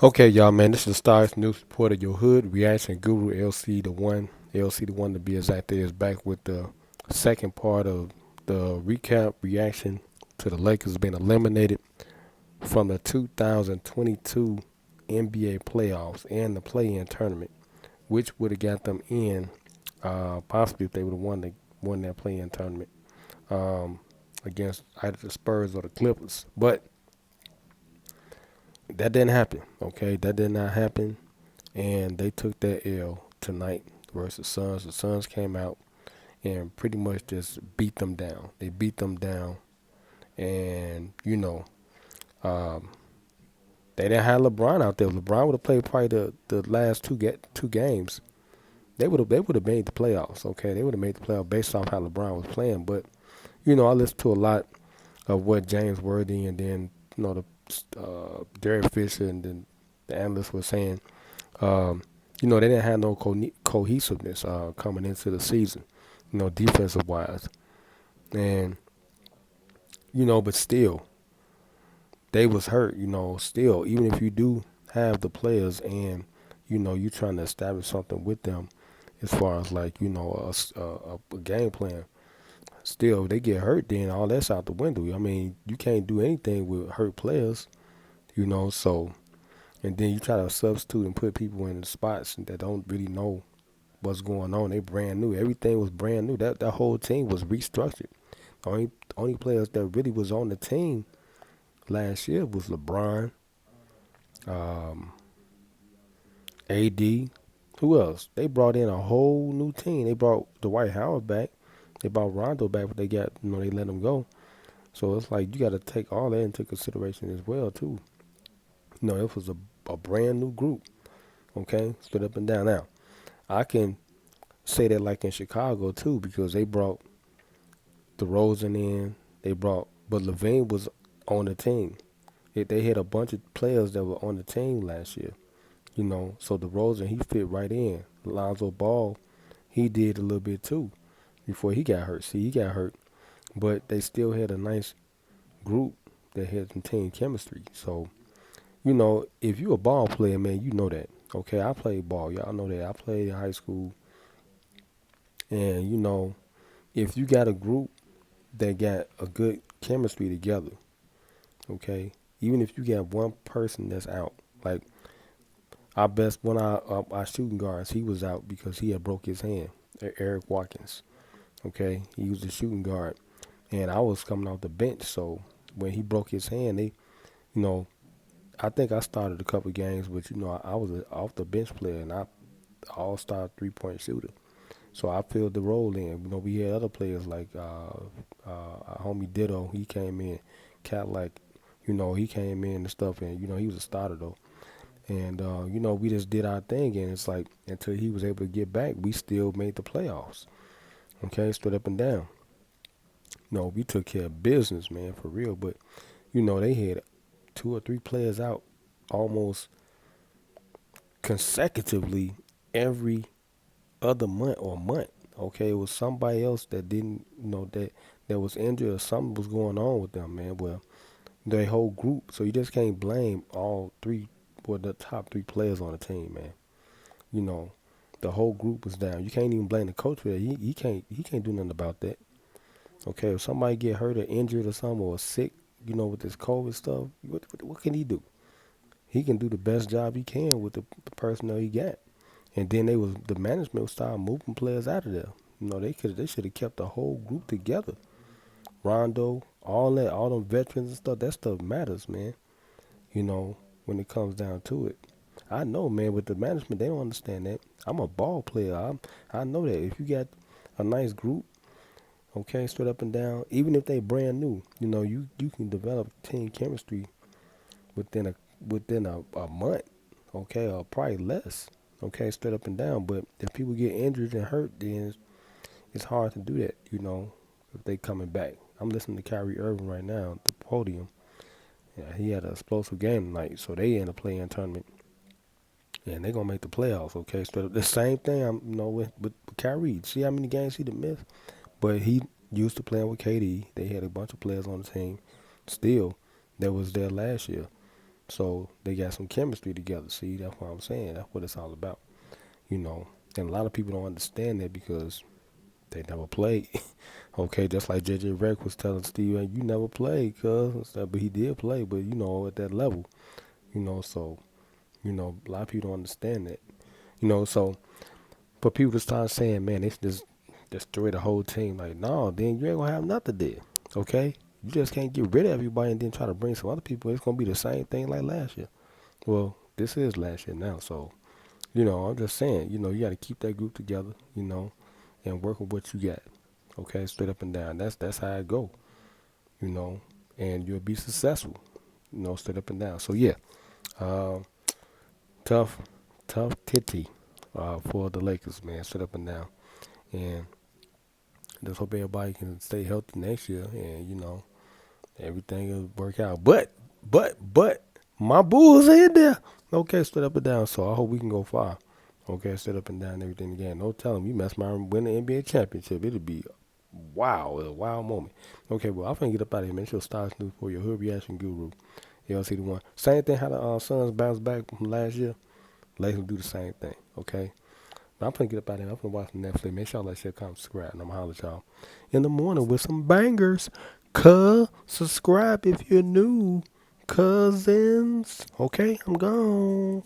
Okay, y'all, man, this is the Stars News Reporter, your hood reaction guru, LC the one. LC the one to be exact, is back with the second part of the recap reaction to the Lakers being eliminated from the 2022 NBA playoffs and the play-in tournament, which would have got them in, possibly if they would have won that play-in tournament um, against either the Spurs or the Clippers. But that didn't happen. Okay, that did not happen, and they took that L tonight versus Suns. The Suns came out and pretty much just beat them down. They beat them down, and um, they didn't have LeBron out there. If LeBron would have played probably the last two games. They would have made the playoffs. Okay, they would have made the playoffs based off how LeBron was playing. But I listened to a lot of what James Worthy and then the Derek Fisher and then the analysts were saying. Um, they didn't have no cohesiveness coming into the season, defensive wise. And, but still, they was hurt, still, even if you do have the players and, you trying to establish something with them as far as like, a game plan, still, they get hurt, then all that's out the window. I mean, you can't do anything with hurt players, so, and then you try to substitute and put people in the spots that don't really know what's going on. They brand new. Everything was brand new. That whole team was restructured. The only players that really was on the team last year was LeBron, um, AD. Who else? They brought in a whole new team. They brought Dwight Howard back. They brought Rondo back, but they let him go. So it's like you got to take all that into consideration as well too. It was a brand new group. Okay, stood up and down. Now I can say that like in Chicago too because they brought DeRozan in. But Levine was on the team. They had a bunch of players that were on the team last year. So DeRozan he fit right in. Lonzo Ball, he did a little bit too before he got hurt. See, he got hurt, but they still had a nice group that had some team chemistry. So if you a ball player, man, you know that. Okay, I played ball. Y'all know that. I played in high school, and if you got a group that got a good chemistry together, okay, even if you got one person that's out, like our best one, our shooting guards, he was out because he had broke his hand. Eric Watkins, okay, he was the shooting guard, and I was coming off the bench, so when he broke his hand, you know, I think I started a couple games, but I was an off the bench player, and I all-star 3-point shooter. So I filled the role in. We had other players like our homie Ditto. He came in, cat like, he came in and stuff, and he was a starter though. And we just did our thing, and it's like until he was able to get back, we still made the playoffs. Okay, straight up and down. No, we took care of business, man, for real. But they had two or three players out almost consecutively every other month or month. Okay, it was somebody else that didn't, that was injured or something was going on with them, man. Well, their whole group. So you just can't blame all three, or the top three players on the team, man. You know, the whole group was down. You can't even blame the coach for that. He can't do nothing about that. Okay, if somebody get hurt or injured or something or sick, with this COVID stuff, what can he do? He can do the best job he can with the personnel he got. And then the management started moving players out of there. They should have kept the whole group together. Rondo, all that, all them veterans and stuff. That stuff matters, man. When it comes down to it. I know, man. With the management, they don't understand that. I'm a ball player. I know that. If you got a nice group, okay, straight up and down, even if they brand new, you can develop team chemistry within a month, okay, or probably less, okay, straight up and down. But if people get injured and hurt, then it's hard to do that, if they coming back. I'm listening to Kyrie Irving right now at the podium. Yeah, he had an explosive game tonight, so they in a play-in tournament, and they gonna make the playoffs. Okay, straight up. The same thing, with Kyrie. See how many games he done missed, but he used to playing with KD. They had a bunch of players on the team, still that was there last year. So they got some chemistry together. See, that's what I'm saying. That's what it's all about, you know. And a lot of people don't understand that because they never played. Okay, just like JJ Redick was telling Steve, "Hey, you never played, cuz," but he did play, but at that level, so a lot of people don't understand that, so but people just start saying, man, they should just destroy the whole team. Like, no, then you ain't gonna have nothing there. Okay? You just can't get rid of everybody and then try to bring some other people. It's gonna be the same thing like last year. Well, this is last year now, so I'm just saying, you gotta keep that group together, and work with what you got. Okay, straight up and down. That's how it go, you know, and you'll be successful, straight up and down. So yeah, uh, tough, tough titty for the Lakers, man, straight up and down. And just hope everybody can stay healthy next year, and everything will work out. But my Bulls are in there. Okay, straight up and down. So I hope we can go far. Okay, straight up and down, everything again. No telling you mess around and win the NBA championship. It'll be wow, a wild moment. Okay, well I'm finna get up out of here, man. Show Stars News for your hood reaction guru. LCDAONE. Same thing how the Suns bounced back from last year. Lakers do the same thing. Okay. But I'm finna get up out of here. I'm finna watch Netflix. Make sure y'all like, share, comment, subscribe, and I'm gonna holler at y'all in the morning with some bangers. Subscribe if you're new, cousins. Okay, I'm gone.